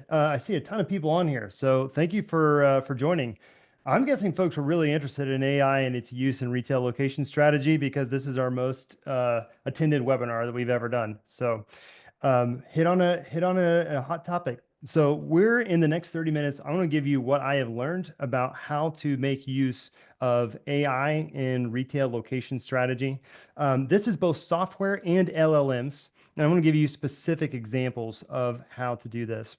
I see a ton of people on here, so thank you for joining. I'm guessing folks are really interested in AI and its use in retail location strategy because this is our most attended webinar that we've ever done. So hit on a hot topic. So we're in the next 30 minutes. I want to give you what I have learned about how to make use of AI in retail location strategy. This is both software and LLMs. And I want to give you specific examples of how to do this.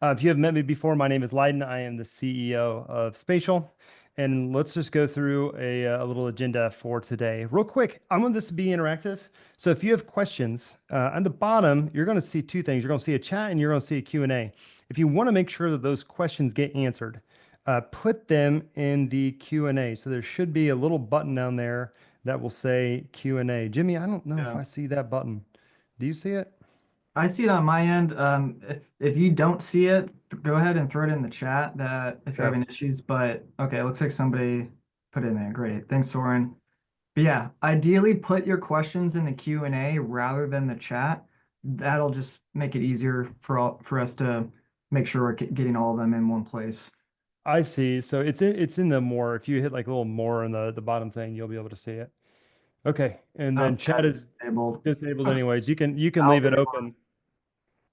If you have met me before, my name is Leiden. I am the CEO of Spatial. And let's just go through a little agenda for today. Real quick, I want this to be interactive. So if you have questions, on the bottom, you're going to see two things. You're going to see a chat and you're going to see a Q&A. If you want to make sure that those questions get answered, put them in the Q&A. So there should be a little button down there that will say Q&A. Jimmy, I don't know if Yeah, I see that button. Do you see it? I see it on my end. If you don't see it, go ahead and throw it in the chat that if you're Okay. having issues. But okay, it looks like somebody put it in there. Great. Thanks, Soren. But yeah, ideally put your questions in the Q&A rather than the chat. That'll just make it easier for us to make sure we're getting all of them in one place. I see. So it's in the more. If you hit like a little more in the bottom thing, you'll be able to see it. Okay. And then Chat chat is is disabled. disabled anyways. You can I'll leave leave it it on. open.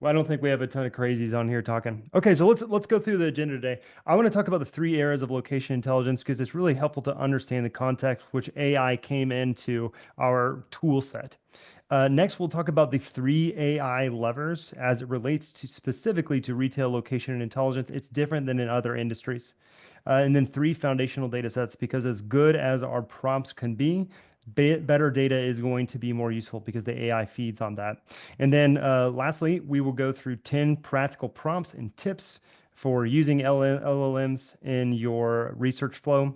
Well, I don't think we have a ton of crazies on here talking. Okay, so let's go through the agenda today. I want to talk about the three areas of location intelligence because it's really helpful to understand the context which AI came into our tool set. Next, we'll talk about the three AI levers as it relates to specifically to retail location and intelligence. It's different than in other industries. And then three foundational data sets because as good as our prompts can be, better data is going to be more useful because the AI feeds on that. And then lastly, we will go through 10 practical prompts and tips for using LLMs in your research flow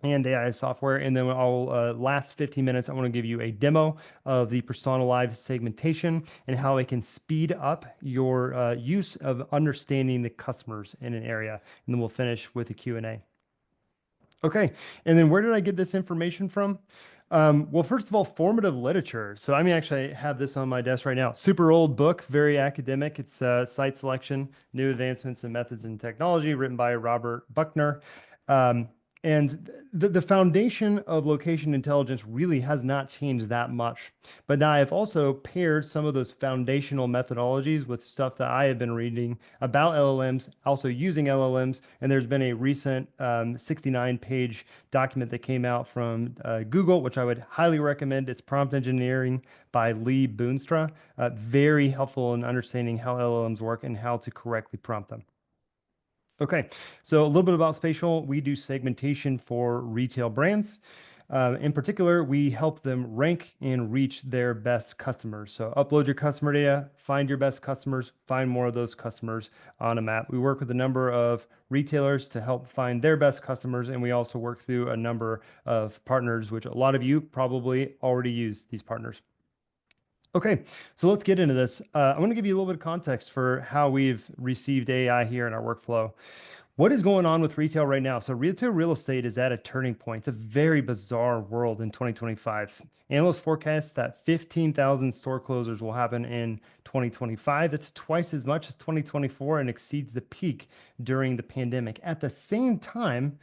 and AI software. And then I'll last 15 minutes, I want to give you a demo of the PersonaLive segmentation and how it can speed up your use of understanding the customers in an area. And then we'll finish with a Q&A. Okay, and then where did I get this information from? Well, first of all, formative literature. So I mean, actually, I have this on my desk right now. Super old book, very academic. It's Site Selection, New Advancements in Methods and Technology, written by Robert Buckner. Um, and the foundation of location intelligence really has not changed that much. But now I've also paired some of those foundational methodologies with stuff that I have been reading about LLMs, also using LLMs. And there's been a recent 69-page document that came out from Google, which I would highly recommend. It's Prompt Engineering by Lee Boonstra. Very helpful in understanding how LLMs work and how to correctly prompt them. Okay, so a little bit about Spatial. We do segmentation for retail brands. In particular, we help them rank and reach their best customers. So upload your customer data, find your best customers, find more of those customers on a map. We work with a number of retailers to help find their best customers, and we also work through a number of partners, which a lot of you probably already use these partners. Okay, so let's get into this. I want to give you a little bit of context for how we've received AI here in our workflow. What is going on with retail right now? So retail real estate is at a turning point. It's a very bizarre world in 2025. Analysts forecast that 15,000 store closures will happen in 2025. It's twice as much as 2024 and exceeds the peak during the pandemic. At the same time,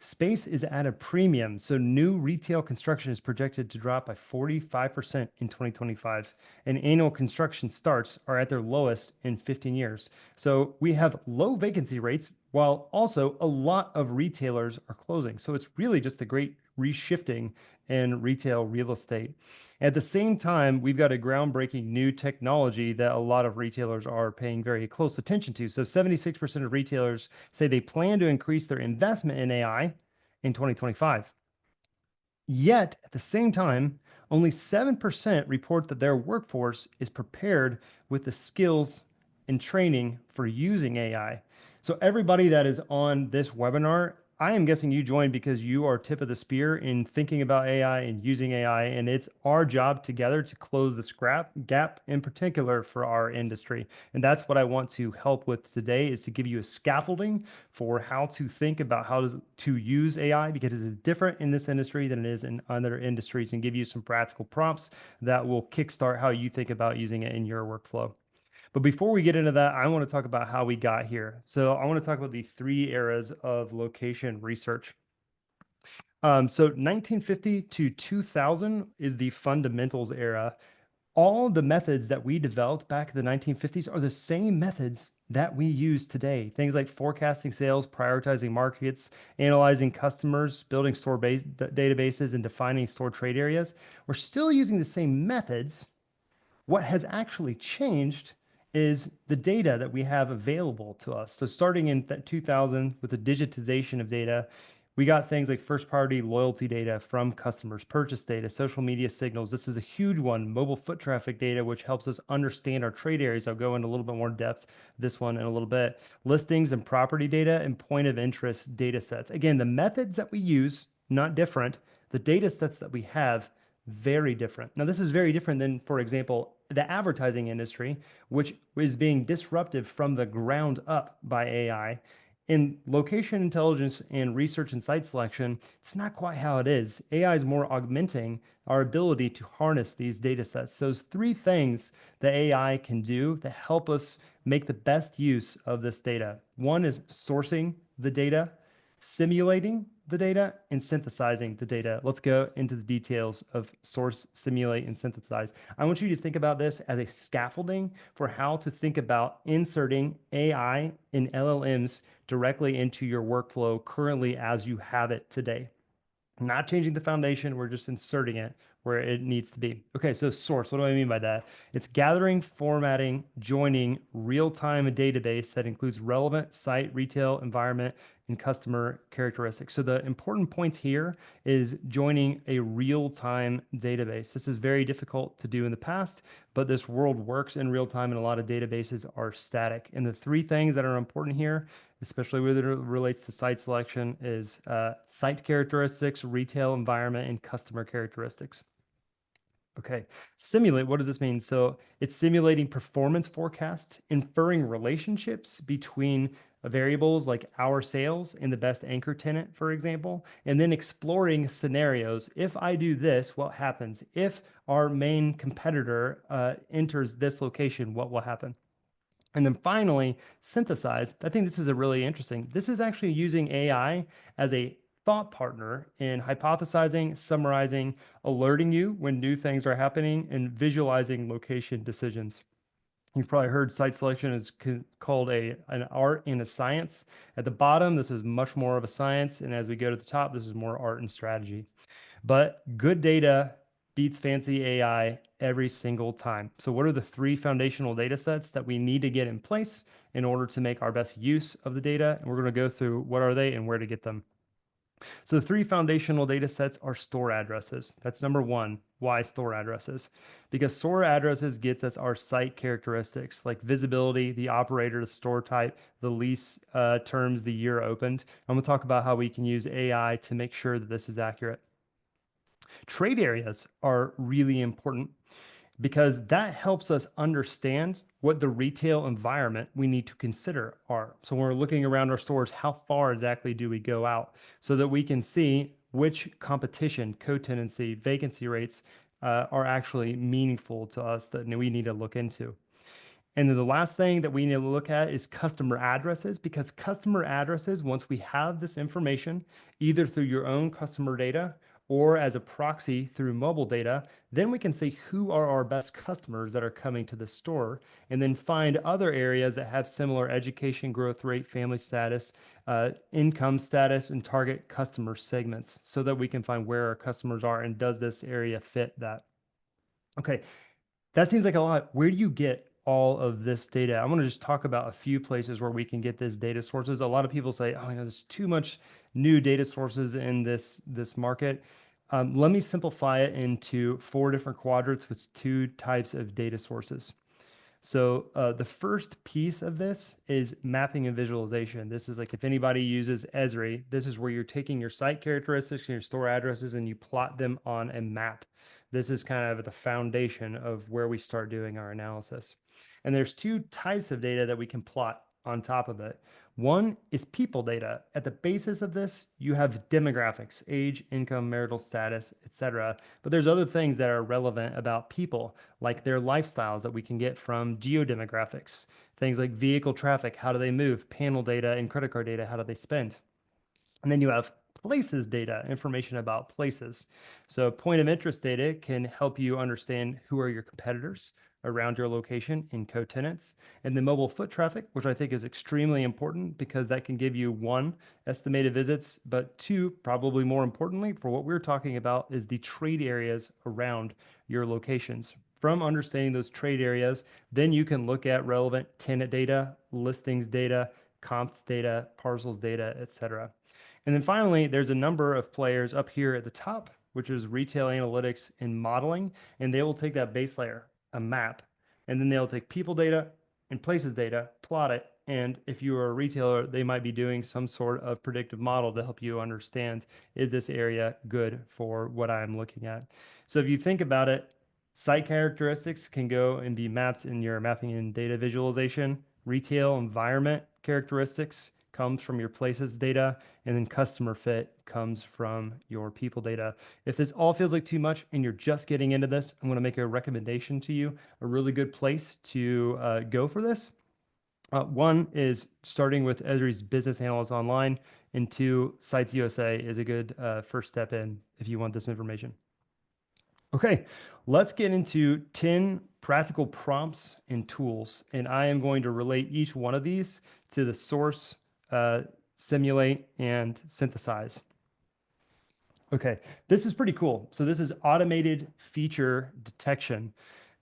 space is at a premium, so new retail construction is projected to drop by 45% in 2025, and annual construction starts are at their lowest in 15 years. So we have low vacancy rates while also a lot of retailers are closing. So it's really just a great reshifting in retail real estate. At the same time, we've got a groundbreaking new technology that a lot of retailers are paying very close attention to. So 76% of retailers say they plan to increase their investment in AI in 2025. Yet, at the same time, only 7% report that their workforce is prepared with the skills and training for using AI. So everybody that is on this webinar, I am guessing you joined because you are tip of the spear in thinking about AI and using AI, and it's our job together to close the scrap gap in particular for our industry. And that's what I want to help with today is to give you a scaffolding for how to think about how to use AI because it is different in this industry than it is in other industries and give you some practical prompts that will kickstart how you think about using it in your workflow. But before we get into that, I want to talk about how we got here. So I want to talk about the three eras of location research. So 1950 to 2000 is the fundamentals era. All the methods that we developed back in the 1950s are the same methods that we use today. Things like forecasting sales, prioritizing markets, analyzing customers, building store databases, and defining store trade areas. We're still using the same methods. What has actually changed is the data that we have available to us. So starting in 2000 with the digitization of data, we got things like first party loyalty data from customers, purchase data, social media signals. This is a huge one, mobile foot traffic data, which helps us understand our trade areas. I'll go into a little bit more depth this one in a little bit. Listings and property data and point of interest data sets. Again, the methods that we use, not different. The data sets that we have, very different. Now, this is very different than, for example, the advertising industry, which is being disrupted from the ground up by AI. In location intelligence and research and site selection, it's not quite how it is. AI is more augmenting our ability to harness these data sets. So there's three things that AI can do to help us make the best use of this data. One is sourcing the data, simulating the data, and synthesizing the data. Let's go into the details of source, simulate, and synthesize. I want you to think about this as a scaffolding for how to think about inserting AI and LLMs directly into your workflow currently as you have it today. Not changing the foundation, we're just inserting it where it needs to be. Okay, so source, what do I mean by that? It's gathering, formatting, joining real-time database that includes relevant site, retail, environment, and customer characteristics. So the important point here is joining a real-time database. This is very difficult to do in the past, but this world works in real time and a lot of databases are static. And the three things that are important here, especially when it relates to site selection, is site characteristics, retail environment, and customer characteristics. Okay, simulate, what does this mean? So it's simulating performance forecasts, inferring relationships between variables like our sales and the best anchor tenant, for example, and then exploring scenarios. If I do this, what happens? If our main competitor enters this location, what will happen? And then finally, synthesize. I think this is a really interesting. This is actually using AI as a thought partner in hypothesizing, summarizing, alerting you when new things are happening, and visualizing location decisions. You've probably heard site selection is called an art and a science. At the bottom, this is much more of a science. And as we go to the top, this is more art and strategy. But good data beats fancy AI every single time. So what are the three foundational data sets that we need to get in place in order to make our best use of the data? And we're going to go through what are they and where to get them. So the three foundational data sets are store addresses. That's number one. Why store addresses? Because store addresses gets us our site characteristics like visibility, the operator, the store type, the lease terms, the year opened. I'm going to talk about how we can use AI to make sure that this is accurate. Trade areas are really important because that helps us understand what the retail environment we need to consider are. So when we're looking around our stores, how far exactly do we go out so that we can see which competition, co-tenancy, vacancy rates are actually meaningful to us that we need to look into. And then the last thing that we need to look at is customer addresses, because customer addresses, once we have this information, either through your own customer data or as a proxy through mobile data, then we can see who are our best customers that are coming to the store, and then find other areas that have similar education growth rate, family status, income status, and target customer segments so that we can find where our customers are and does this area fit that. Okay, that seems like a lot. Where do you get all of this data? I want to just talk about a few places where we can get this data sources. A lot of people say, oh, there's too much new data sources in this market. Let me simplify it into 4 different quadrants with 2 types of data sources. So the first piece of this is mapping and visualization. This is like if anybody uses Esri, this is where you're taking your site characteristics and your store addresses and you plot them on a map. This is kind of the foundation of where we start doing our analysis. And there's 2 types of data that we can plot. on top of it. One is people data. At the basis of this, you have demographics, age, income, marital status, etc. But there's other things that are relevant about people, like their lifestyles that we can get from geodemographics, things like vehicle traffic, how do they move, panel data and credit card data, how do they spend. And then you have places data, information about places. So point of interest data can help you understand who are your competitors around your location in co-tenants. And the mobile foot traffic, which I think is extremely important because that can give you one, estimated visits, but two, probably more importantly, for what we're talking about is the trade areas around your locations. From understanding those trade areas, then you can look at relevant tenant data, listings data, comps data, parcels data, etc. And then finally, there's a number of players up here at the top, which is retail analytics and modeling. And they will take that base layer, a map, and then they'll take people data and places data, plot it. And if you are a retailer, they might be doing some sort of predictive model to help you understand, is this area good for what I'm looking at? So if you think about it, site characteristics can go and be mapped in your mapping and data visualization. Retail environment characteristics comes from your places data, and then customer fit comes from your people data. If this all feels like too much and you're just getting into this, I'm going to make a recommendation to you. A really good place to go for this. One is starting with Esri's Business Analyst Online, and two, Sites USA is a good first step in if you want this information. Okay, let's get into 10 practical prompts and tools, and I am going to relate each one of these to the source, simulate, and synthesize. Okay, this is pretty cool. So this is automated feature detection.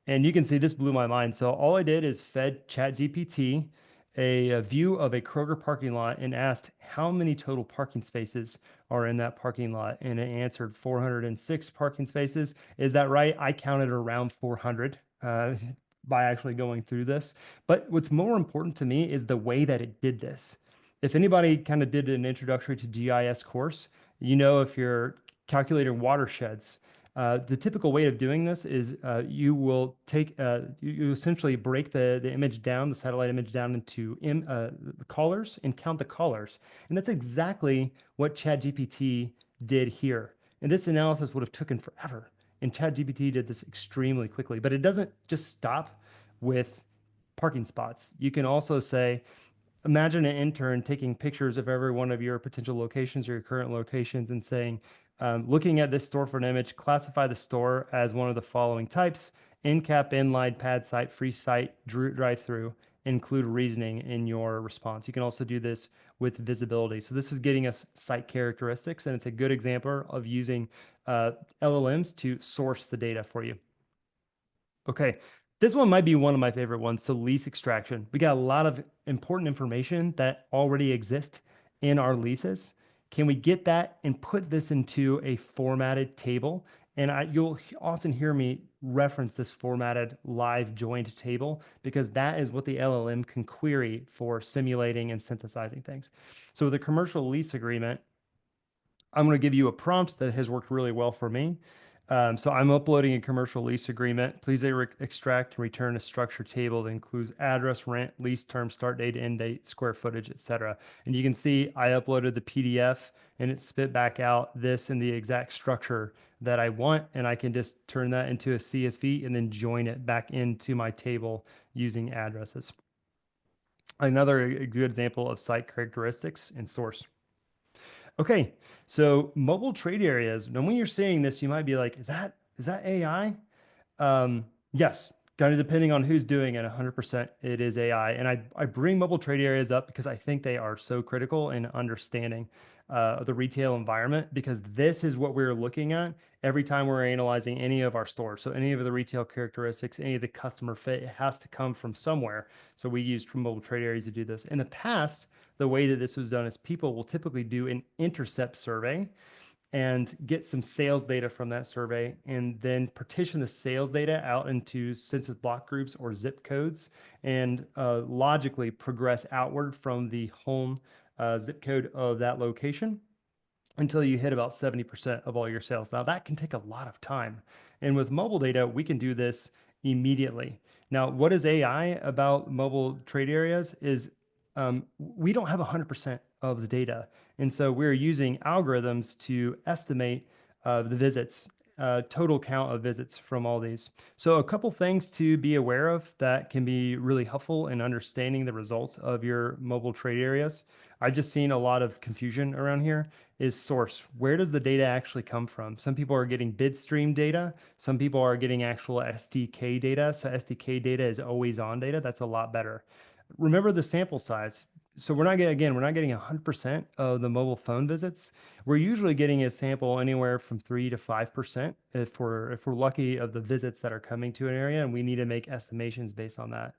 And you can see this blew my mind. So all I did is fed ChatGPT a view of a Kroger parking lot and asked how many total parking spaces are in that parking lot. And it answered 406 parking spaces. Is that right? I counted around 400 by actually going through this. But what's more important to me is the way that it did this. If anybody kind of did an introductory to GIS course, you know, if you're calculating watersheds, the typical way of doing this is you will take, you essentially break the image down, the satellite image down into the colors and count the colors. And that's exactly what ChatGPT did here. And this analysis would have taken forever. And ChatGPT did this extremely quickly, but it doesn't just stop with parking spots. You can also say, imagine an intern taking pictures of every one of your potential locations or your current locations and saying, looking at this storefront image, classify the store as one of the following types: in cap, inline, pad site, free site, drive-through. Include reasoning in your response. You can also do this with visibility. So this is getting us site characteristics, and it's a good example of using LLMs to source the data for you. Okay, this one might be one of my favorite ones. So lease extraction. We got a lot of important information that already exists in our leases. Can we get that and put this into a formatted table? And you'll often hear me reference this formatted live joined table because that is what the LLM can query for simulating and synthesizing things. So with a commercial lease agreement, I'm going to give you a prompt that has worked really well for me. So I'm uploading a commercial lease agreement. Please extract and return a structure table that includes address, rent, lease term, start date, end date, square footage, etc. And you can see I uploaded the PDF and it spit back out this in the exact structure that I want. And I can just turn that into a CSV and then join it back into my table using addresses. Another good example of site characteristics and source. Okay, so mobile trade areas. Now, when you're seeing this, you might be like, is that AI? Yes, kind of depending on who's doing it, 100% it is AI. And I bring mobile trade areas up because I think they are so critical in understanding the retail environment, because this is what we're looking at every time we're analyzing any of our stores. So any of the retail characteristics, any of the customer fit, it has to come from somewhere. So we use mobile trade areas to do this. In the past, the way that this was done is people will typically do an intercept survey and get some sales data from that survey and then partition the sales data out into census block groups or zip codes and logically progress outward from the home zip code of that location until you hit about 70% of all your sales. Now, that can take a lot of time. And with mobile data, we can do this immediately. Now, what is AI about mobile trade areas is we don't have 100% of the data. And so we're using algorithms to estimate the visits, total count of visits from all these. So a couple things to be aware of that can be really helpful in understanding the results of your mobile trade areas. I've just seen a lot of confusion around here is source. Where does the data actually come from? Some people are getting bid stream data. Some people are getting actual SDK data. So SDK data is always on data. That's a lot better. Remember the sample size. So we're not getting, again, we're not getting 100% of the mobile phone visits. We're usually getting a sample anywhere from 3 to 5% if we're lucky of the visits that are coming to an area, and we need to make estimations based on that.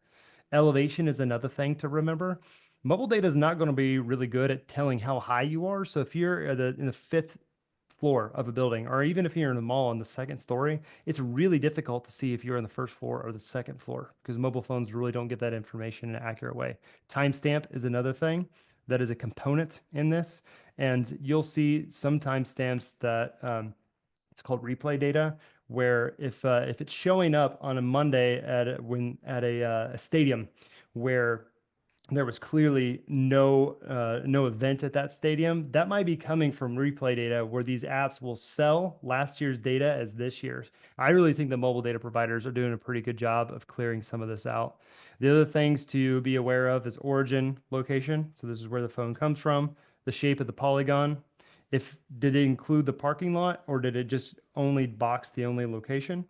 Elevation is another thing to remember. Mobile data is not going to be really good at telling how high you are. So if you're in the fifth floor of a building, or even if you're in a mall on the second story, it's really difficult to see if you're on the first floor or the second floor because mobile phones really don't get that information in an accurate way. Timestamp is another thing that is a component in this. And you'll see some timestamps that it's called replay data, where if it's showing up on a Monday at a stadium where there was clearly no event at that stadium, that might be coming from replay data where these apps will sell last year's data as this year's. I really think the mobile data providers are doing a pretty good job of clearing some of this out. The other things to be aware of is origin location. So this is where the phone comes from, the shape of the polygon. If did it include the parking lot or did it just only box the only location?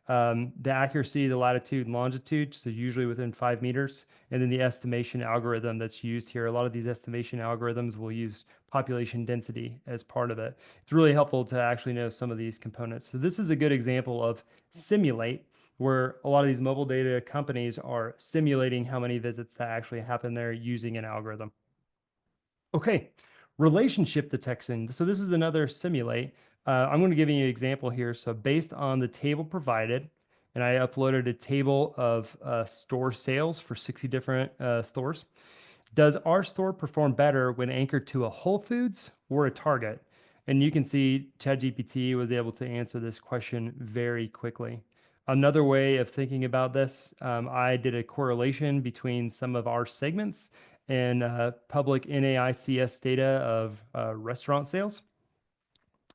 The accuracy, the latitude and longitude, so usually within 5 meters, and then the estimation algorithm that's used here. A lot of these estimation algorithms will use population density as part of it. It's really helpful to actually know some of these components. So this is a good example of simulate, where a lot of these mobile data companies are simulating how many visits that actually happen there using an algorithm. Okay, relationship detection. So this is another simulate. I'm going to give you an example here. So based on the table provided, and I uploaded a table of store sales for 60 different stores. Does our store perform better when anchored to a Whole Foods or a Target? And you can see ChatGPT was able to answer this question very quickly. Another way of thinking about this, I did a correlation between some of our segments and public NAICS data of restaurant sales.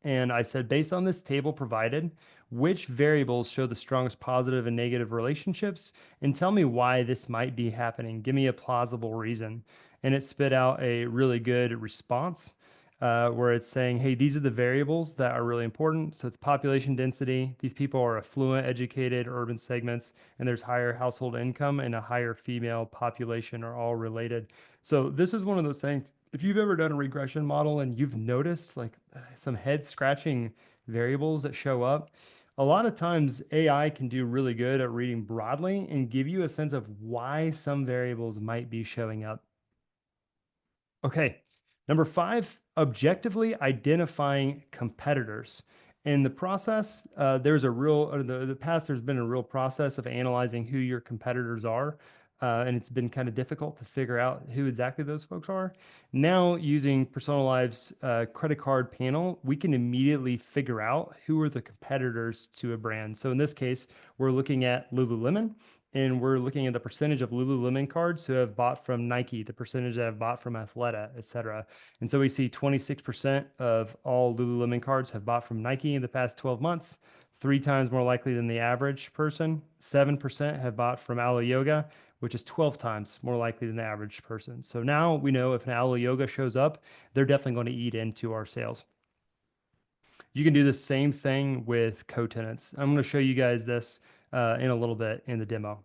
And I said, based on this table provided, which variables show the strongest positive and negative relationships? And tell me why this might be happening. Give me a plausible reason. And it spit out a really good response where it's saying, hey, these are the variables that are really important. So it's population density. These people are affluent, educated, urban segments, and there's higher household income and a higher female population are all related. So this is one of those things. If you've ever done a regression model and you've noticed like some head scratching variables that show up, a lot of times AI can do really good at reading broadly and give you a sense of why some variables might be showing up. Okay, number five, objectively identifying competitors. In the process, there's a real, or the past, there's been a real process of analyzing who your competitors are. And it's been kind of difficult to figure out who exactly those folks are. Now, using PersonaLive's credit card panel, we can immediately figure out who are the competitors to a brand. So in this case, we're looking at Lululemon, and we're looking at the percentage of Lululemon cards who have bought from Nike, the percentage that have bought from Athleta, et cetera. And so we see 26% of all Lululemon cards have bought from Nike in the past 12 months, 3 times more likely than the average person. 7% have bought from Alo Yoga, which is 12 times more likely than the average person. So now we know if an Alo Yoga shows up, they're definitely going to eat into our sales. You can do the same thing with co-tenants. I'm going to show you guys this in a little bit in the demo.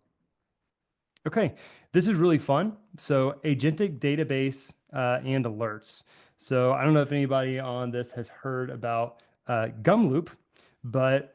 Okay, this is really fun. So agentic database and alerts. So I don't know if anybody on this has heard about Gumloop, but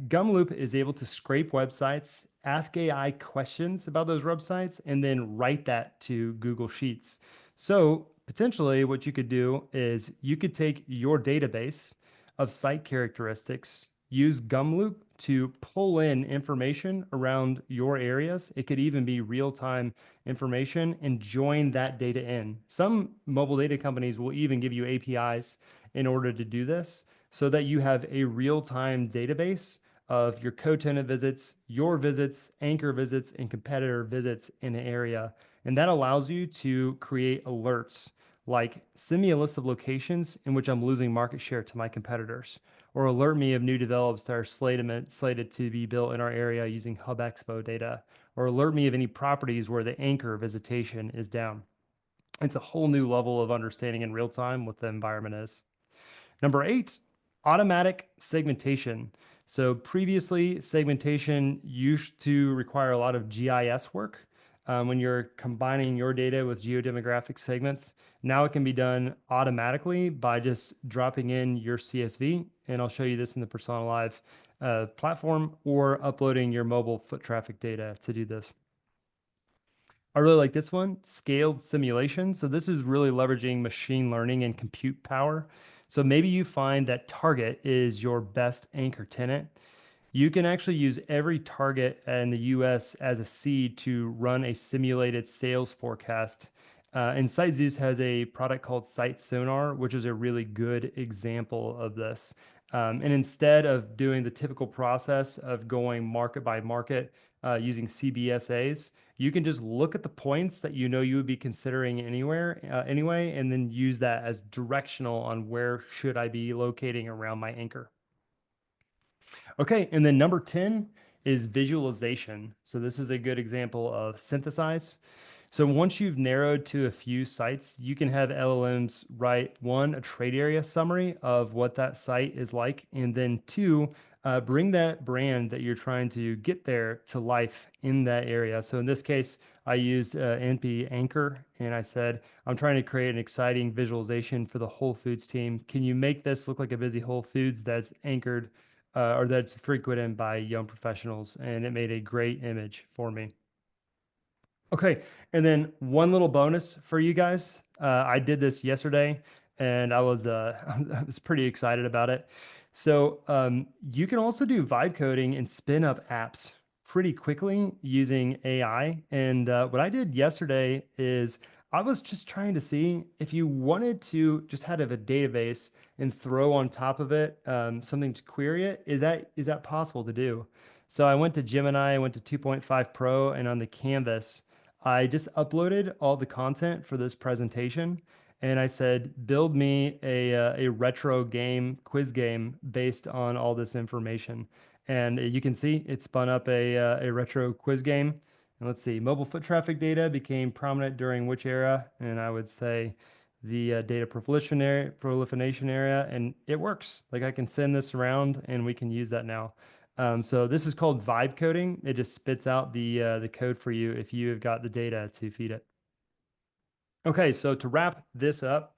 Gumloop is able to scrape websites, ask AI questions about those websites, and then write that to Google Sheets. So potentially what you could do is you could take your database of site characteristics, use Gumloop to pull in information around your areas. It could even be real-time information and join that data in. Some mobile data companies will even give you APIs in order to do this so that you have a real-time database of your co-tenant visits, your visits, anchor visits, and competitor visits in an area. And that allows you to create alerts like send me a list of locations in which I'm losing market share to my competitors, or alert me of new develops that are slated to be built in our area using Hub Expo data, or alert me of any properties where the anchor visitation is down. It's a whole new level of understanding in real time what the environment is. Number 8, automatic segmentation. So previously, segmentation used to require a lot of GIS work when you're combining your data with geodemographic segments. Now it can be done automatically by just dropping in your CSV, and I'll show you this in the PersonaLive platform, or uploading your mobile foot traffic data to do this. I really like this one, scaled simulation. So this is really leveraging machine learning and compute power. So maybe you find that Target is your best anchor tenant. You can actually use every target in the US as a seed to run a simulated sales forecast. And SiteZeus has a product called Site Sonar, which is a really good example of this. And instead of doing the typical process of going market by market using CBSAs, you can just look at the points that you know you would be considering anyway, and then use that as directional on where should I be locating around my anchor. Okay, and then number 10 is visualization. So this is a good example of synthesize. So once you've narrowed to a few sites, you can have LLMs write one, a trade area summary of what that site is like, and then two, bring that brand that you're trying to get there to life in that area. So in this case, I used NP Anchor, and I said, I'm trying to create an exciting visualization for the Whole Foods team. Can you make this look like a busy Whole Foods that's anchored or that's frequented by young professionals? And it made a great image for me. Okay, and then one little bonus for you guys. I did this yesterday, and I was pretty excited about it. So you can also do vibe coding and spin up apps pretty quickly using AI. And what I did yesterday is I was just trying to see if you wanted to just have a database and throw on top of it something to query it. Is that possible to do? So I went to Gemini, I went to 2.5 Pro, and on the canvas. I just uploaded all the content for this presentation, and I said, build me a retro game, quiz game based on all this information. And you can see it spun up a retro quiz game. And let's see, mobile foot traffic data became prominent during which era? And I would say the data proliferation area, and it works. Like I can send this around and we can use that now. So this is called vibe coding. It just spits out the code for you if you have got the data to feed it. Okay, so to wrap this up,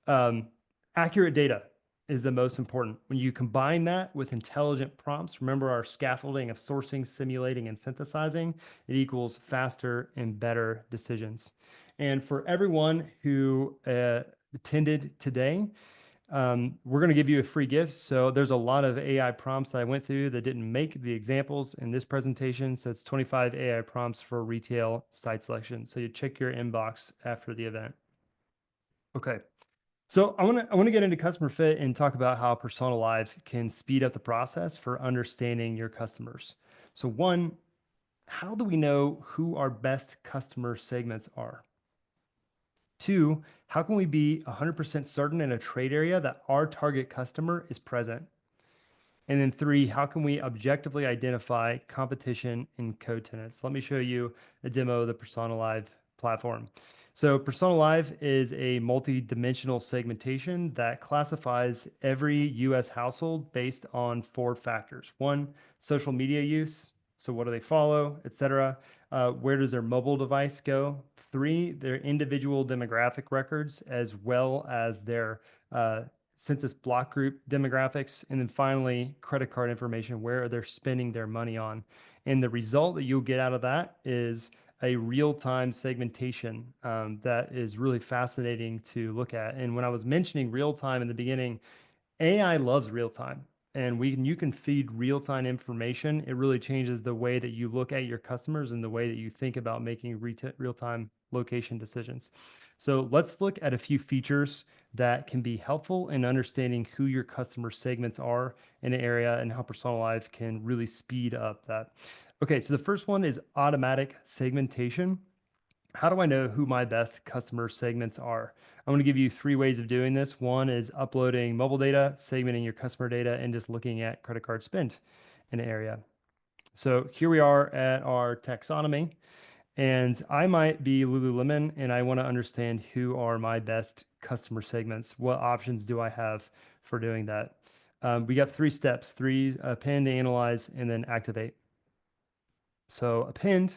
um, accurate data is the most important. When you combine that with intelligent prompts, remember our scaffolding of sourcing, simulating, and synthesizing, it equals faster and better decisions. And for everyone who attended today, we're going to give you a free gift. So there's a lot of AI prompts that I went through that didn't make the examples in this presentation. So it's 25 AI prompts for retail site selection. So you check your inbox after the event. Okay. So I want to get into customer fit and talk about how PersonaLive can speed up the process for understanding your customers. So one, how do we know who our best customer segments are? Two, how can we be 100% certain in a trade area that our target customer is present? And then three, how can we objectively identify competition in co-tenants? Let me show you a demo of the PersonaLive platform. So PersonaLive is a multi-dimensional segmentation that classifies every US household based on 4 factors. One, social media use. So what do they follow, etc. Where does their mobile device go? 3, their individual demographic records, as well as their census block group demographics, and then finally credit card information, where they're spending their money on. And the result that you'll get out of that is a real-time segmentation that is really fascinating to look at. And when I was mentioning real-time in the beginning, AI loves real-time. And you can feed real-time information. It really changes the way that you look at your customers and the way that you think about making real-time location decisions. So let's look at a few features that can be helpful in understanding who your customer segments are in an area and how PersonaLive can really speed up that. Okay, so the first one is automatic segmentation. How do I know who my best customer segments are? I'm going to give you three ways of doing this. One is uploading mobile data, segmenting your customer data, and just looking at credit card spend in an area. So here we are at our taxonomy, and I might be Lululemon, and I want to understand who are my best customer segments. What options do I have for doing that? We got three steps: append, analyze, and then activate. So append,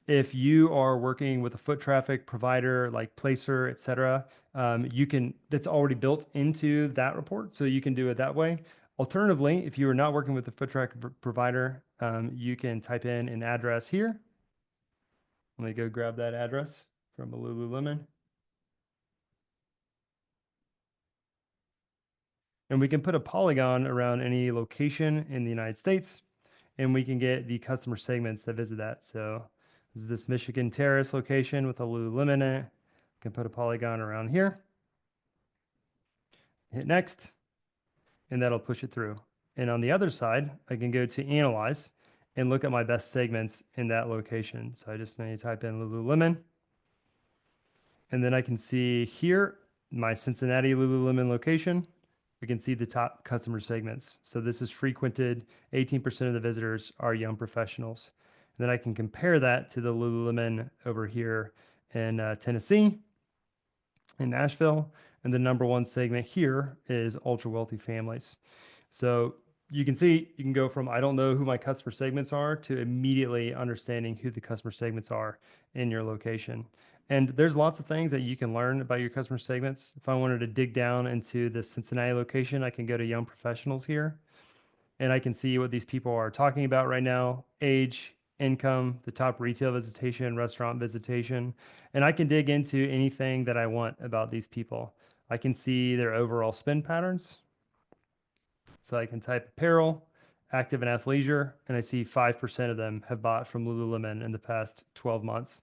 if you are working with a foot traffic provider like Placer, et cetera, you can, that's already built into that report. So you can do it that way. Alternatively, if you are not working with a foot traffic provider, you can type in an address here. Let me go grab that address from a Lululemon. And we can put a polygon around any location in the United States, and we can get the customer segments that visit that. So this is this Michigan Terrace location with a Lululemon in it. Can put a polygon around here, hit next, and that'll push it through. And on the other side, I can go to analyze and look at my best segments in that location. So I just need to type in Lululemon, and then I can see here my Cincinnati Lululemon location. We can see the top customer segments. So this is frequented. 18% of the visitors are young professionals. And then I can compare that to the Lululemon over here in Tennessee, in Nashville. And the number one segment here is ultra wealthy families. So you can see, you can go from I don't know who my customer segments are to immediately understanding who the customer segments are in your location. And there's lots of things that you can learn about your customer segments. If I wanted to dig down into the Cincinnati location, I can go to young professionals here and I can see what these people are talking about right now: age, income, the top retail visitation, restaurant visitation. And I can dig into anything that I want about these people. I can see their overall spend patterns. So I can type apparel, active and athleisure, and I see 5% of them have bought from Lululemon in the past 12 months.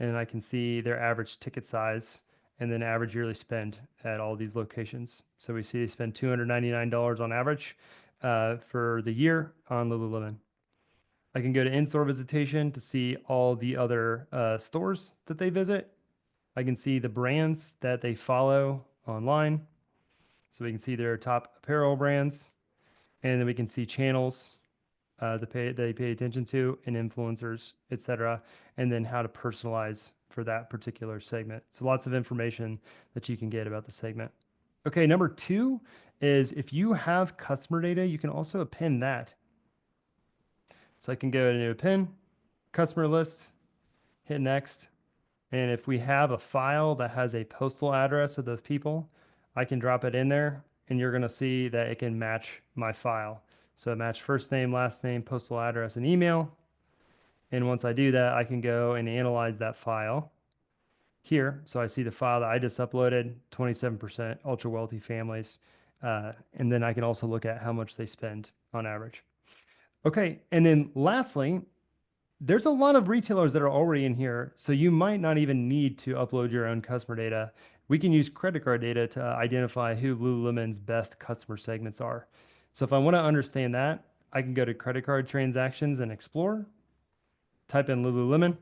And I can see their average ticket size and then average yearly spend at all these locations. So we see they spend $299 on average for the year on Lululemon. I can go to in-store visitation to see all the other stores that they visit. I can see the brands that they follow online. So we can see their top apparel brands, and then we can see channels they pay attention to, and influencers, etc., and then how to personalize for that particular segment. So lots of information that you can get about the segment. Okay, number two is if you have customer data, you can also append that. So I can go to append, customer list, hit next. And if we have a file that has a postal address of those people, I can drop it in there and you're going to see that it can match my file. So it match first name, last name, postal address, and email. And once I do that, I can go and analyze that file here. So I see the file that I just uploaded, 27% ultra wealthy families. And then I can also look at how much they spend on average. Okay. And then lastly, there's a lot of retailers that are already in here, so you might not even need to upload your own customer data. We can use credit card data to identify who Lululemon's best customer segments are. So if I want to understand that, I can go to credit card transactions and explore, type in Lululemon,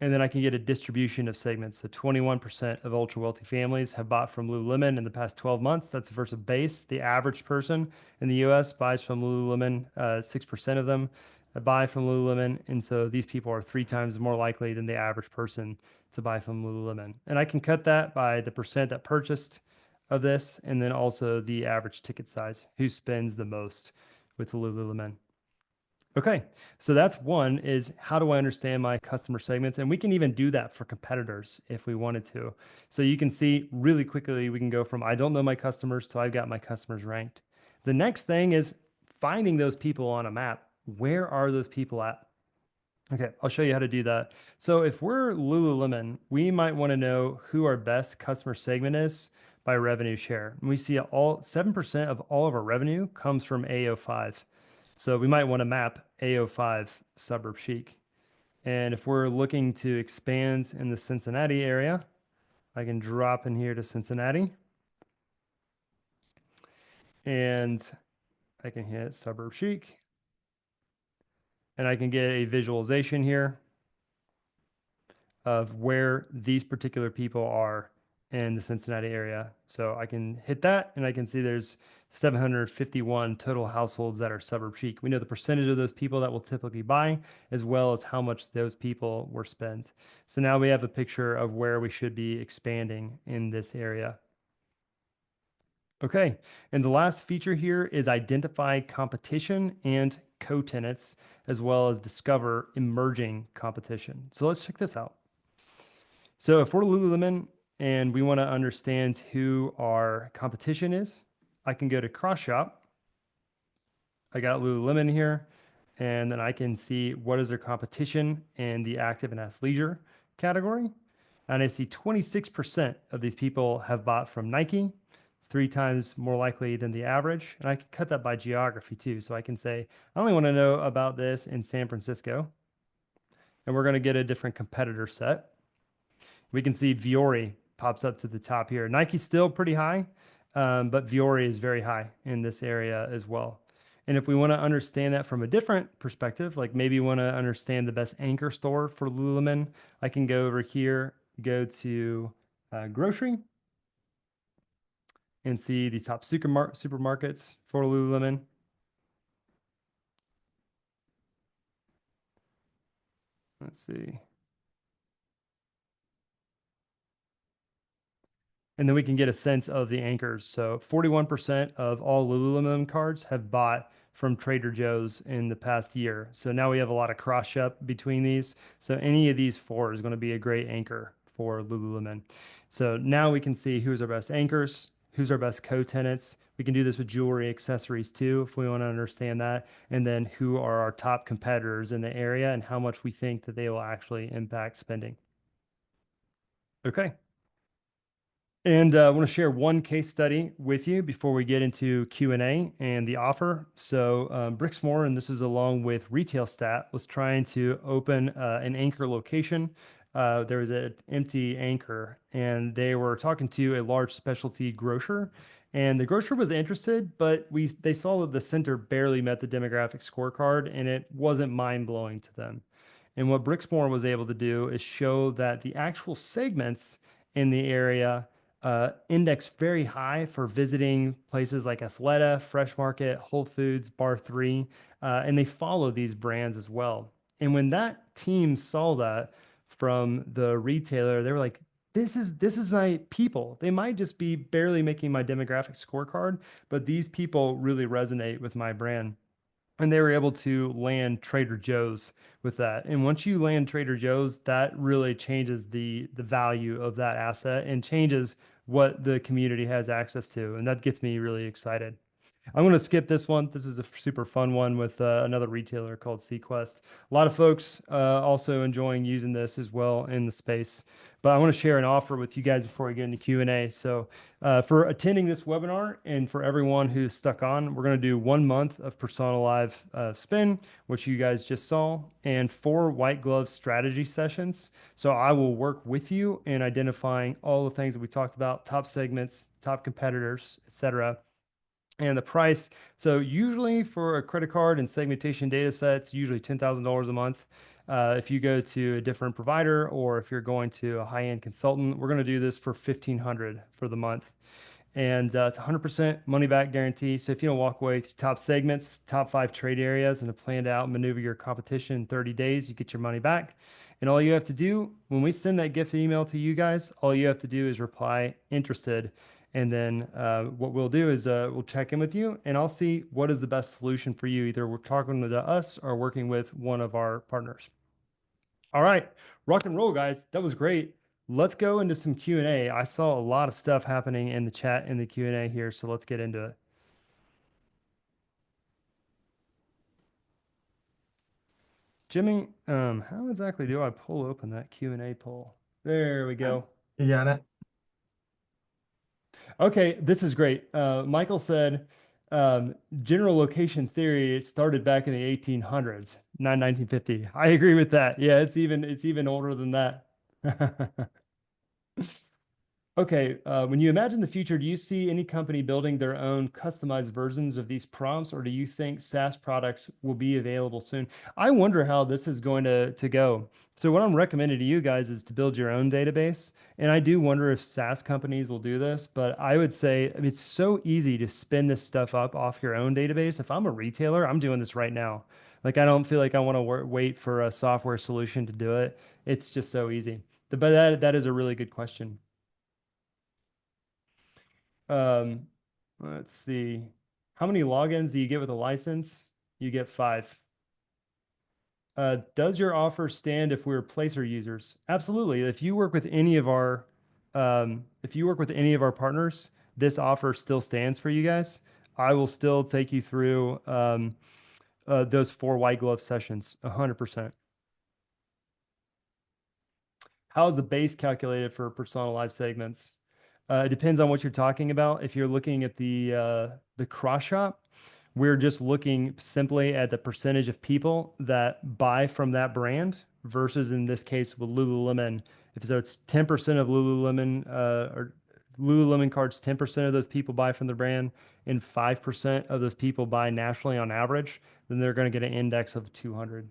and then I can get a distribution of segments. So 21% of ultra wealthy families have bought from Lululemon in the past 12 months. That's versus base. The average person in the US buys from Lululemon, 6% of them buy from Lululemon. And so these people are 3 times more likely than the average person to buy from Lululemon. And I can cut that by the percent that purchased of this, and then also the average ticket size, who spends the most with Lululemon. Okay, so that's one, is how do I understand my customer segments? And we can even do that for competitors if we wanted to. So you can see really quickly, we can go from I don't know my customers to I've got my customers ranked. The next thing is finding those people on a map. Where are those people at? Okay, I'll show you how to do that. So if we're Lululemon, we might want to know who our best customer segment is by revenue share. And we see all 7% of all of our revenue comes from AO5. So we might want to map AO5 suburb chic. And if we're looking to expand in the Cincinnati area, I can drop in here to Cincinnati and I can hit suburb chic and I can get a visualization here of where these particular people are in the Cincinnati area. So I can hit that and I can see there's 751 total households that are suburb chic. We know the percentage of those people that will typically buy, as well as how much those people were spent. So now we have a picture of where we should be expanding in this area. Okay, and the last feature here is identify competition and co-tenants, as well as discover emerging competition. So let's check this out. So if we're Lululemon and we want to understand who our competition is, I can go to cross shop. I got Lululemon here, and then I can see what is their competition in the active and athleisure category. And I see 26% of these people have bought from Nike, 3 times more likely than the average. And I can cut that by geography too. So I can say, I only want to know about this in San Francisco. And we're going to get a different competitor set. We can see Viore pops up to the top here. Nike's still pretty high, but Viore is very high in this area as well. And if we want to understand that from a different perspective, like maybe you want to understand the best anchor store for Lululemon, I can go over here, go to grocery, and see the top supermarkets for Lululemon. Let's see. And then we can get a sense of the anchors. So 41% of all Lululemon cards have bought from Trader Joe's in the past year. So now we have a lot of cross shop between these. So any of these four is going to be a great anchor for Lululemon. So now we can see who's our best anchors, who's our best co-tenants. We can do this with jewelry accessories too, if we want to understand that. And then who are our top competitors in the area and how much we think that they will actually impact spending. Okay. And I want to share one case study with you before we get into Q&A and the offer. So Brixmor, and this is along with Retail Stat, was trying to open an anchor location. There was an empty anchor, and they were talking to a large specialty grocer. And the grocer was interested, but they saw that the center barely met the demographic scorecard, and it wasn't mind-blowing to them. And what Brixmor was able to do is show that the actual segments in the area index very high for visiting places like Athleta, Fresh Market, Whole Foods, Bar 3, and they follow these brands as well. And when that team saw that from the retailer, they were like, this is my people. They might just be barely making my demographic scorecard, but these people really resonate with my brand. And they were able to land Trader Joe's with that. And once you land Trader Joe's, that really changes the value of that asset and changes what the community has access to. And that gets me really excited. I'm going to skip this one. This is a super fun one with another retailer called Sequest. A lot of folks also enjoying using this as well in the space. But I want to share an offer with you guys before we get into Q&A. So for attending this webinar and for everyone who's stuck on, we're going to do 1 month of PersonaLive Spin, which you guys just saw, and 4 white glove strategy sessions. So I will work with you in identifying all the things that we talked about, top segments, top competitors, etc. And the price, so usually for a credit card and segmentation data sets, usually $10,000 a month. If you go to a different provider or if you're going to a high-end consultant, we're going to do this for $1,500 for the month. And it's 100% money back guarantee. So if you don't walk away with your top segments, top 5 trade areas, and a planned out maneuver your competition in 30 days, you get your money back. And all you have to do when we send that gift email to you guys, all you have to do is reply interested. And then what we'll do is we'll check in with you and I'll see what is the best solution for you. Either we're talking to us or working with one of our partners. All right, rock and roll, guys. That was great. Let's go into some Q&A. I saw a lot of stuff happening in the chat in the Q&A here, so let's get into it. Jimmy, how exactly do I pull open that Q&A poll? There we go. You got it? Okay, this is great. Michael said, general location theory, it started back in the 1800s, 1950. I agree with that. Yeah, it's even older than that. Okay, when you imagine the future, do you see any company building their own customized versions of these prompts, or do you think SaaS products will be available soon? I wonder how this is going to go. So what I'm recommending to you guys is to build your own database. And I do wonder if SaaS companies will do this, but I would say, I mean, it's so easy to spin this stuff up off your own database. If I'm a retailer, I'm doing this right now. Like, I don't feel like I want to wait for a software solution to do it. It's just so easy. But that is a really good question. Um, let's see. How many logins do you get with a license? You get 5. Does your offer stand if we're placer users? Absolutely. If you work with any of our partners, this offer still stands for you guys. I will still take you through those 4 white glove sessions, 100%. How is the base calculated for Persona Live segments? It depends on what you're talking about. If you're looking at the cross shop, we're just looking simply at the percentage of people that buy from that brand versus in this case with Lululemon. If so, it's 10% of Lululemon or Lululemon cards, 10% of those people buy from the brand, and 5% of those people buy nationally on average, then they're going to get an index of 200.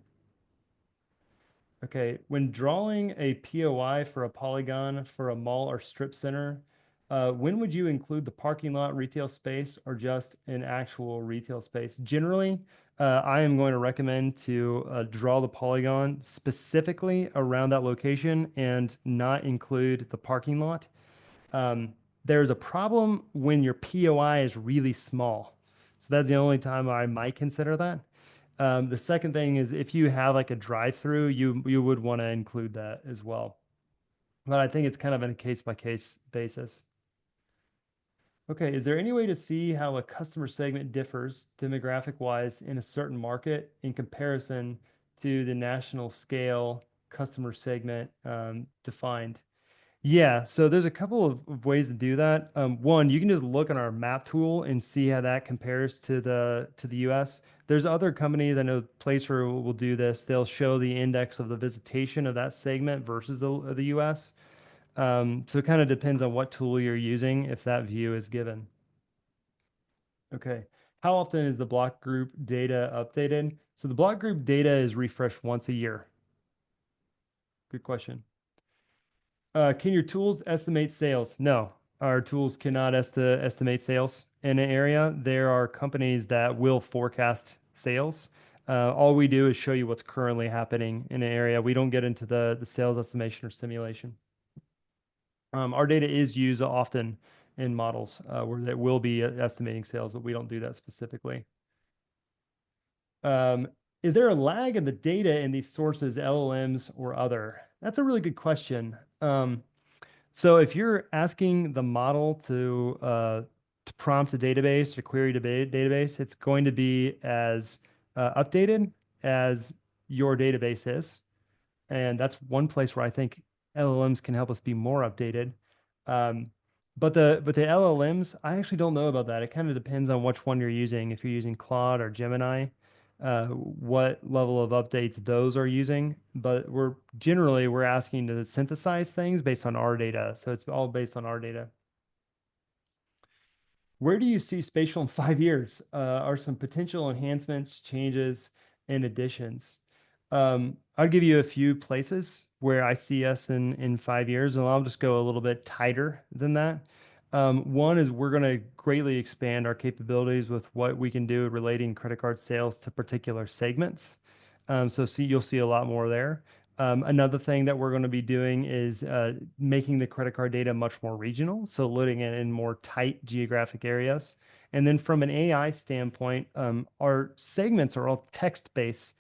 Okay, when drawing a POI for a polygon for a mall or strip center, when would you include the parking lot, retail space, or just an actual retail space? Generally, I am going to recommend to draw the polygon specifically around that location and not include the parking lot. Um, there's a problem when your POI is really small. So that's the only time I might consider that. The second thing is if you have like a drive-through, you would want to include that as well. But I think it's kind of on a case by case basis. Okay, is there any way to see how a customer segment differs demographic wise in a certain market in comparison to the national scale customer segment defined? Yeah, so there's a couple of ways to do that. One, you can just look on our map tool and see how that compares to the US. There's other companies I know Placer will do this. They'll show the index of the visitation of that segment versus the US. So it kind of depends on what tool you're using if that view is given. Okay. How often is the block group data updated? So the block group data is refreshed once a year. Good question. Can your tools estimate sales? No, our tools cannot estimate sales in an area. There are companies that will forecast sales. All we do is show you what's currently happening in an area. We don't get into the sales estimation or simulation. Our data is used often in models where they will be estimating sales, but we don't do that specifically. Um, is there a lag in the data in these sources, LLMs or other? That's a really good question. So if you're asking the model to prompt a database or query a database, it's going to be as updated as your database is. And that's one place where I think LLMs can help us be more updated. Um, but the LLMs, I actually don't know about that. It kind of depends on which one you're using. If you're using Claude or Gemini, what level of updates those are using. But we're asking to synthesize things based on our data. So it's all based on our data. Where do you see spatial in 5 years? Are some potential enhancements, changes, and additions? I'll give you a few places where I see us in 5 years, and I'll just go a little bit tighter than that. One is we're going to greatly expand our capabilities with what we can do relating credit card sales to particular segments. So you'll see a lot more there. Another thing that we're going to be doing is making the credit card data much more regional, so loading it in more tight geographic areas. And then from an AI standpoint, our segments are all text-based.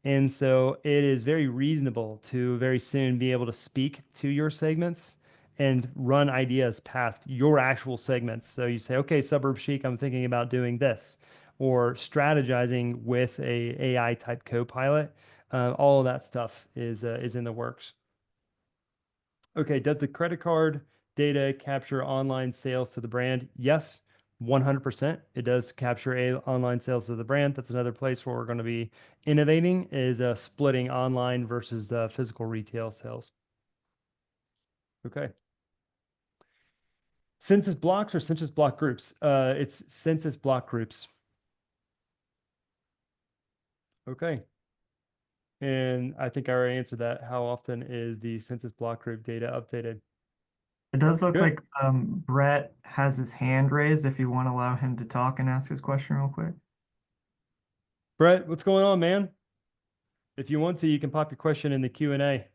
And so it is very reasonable to very soon be able to speak to your segments and run ideas past your actual segments. So you say, okay, Suburb Chic, I'm thinking about doing this, or strategizing with a AI type copilot. All of that stuff is in the works. Okay, does the credit card data capture online sales to the brand? Yes, 100%. It does capture online sales to the brand. That's another place where we're going to be innovating is splitting online versus physical retail sales. Okay. Census blocks or census block groups? It's census block groups. Okay. And I think I already answered that. How often is the census block group data updated? It does look Good. like Brett has his hand raised if you want to allow him to talk and ask his question real quick. Brett, what's going on, man? If you want to, you can pop your question in the Q&A.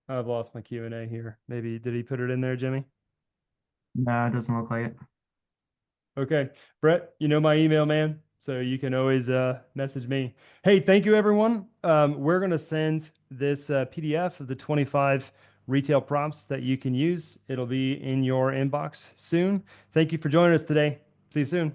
I've lost my Q&A here. Maybe, did he put it in there, Jimmy? No, it doesn't look like it. Okay. Brett, you know my email, man. So you can always message me. Hey, thank you, everyone. We're going to send this PDF of the 25 retail prompts that you can use. It'll be in your inbox soon. Thank you for joining us today. See you soon.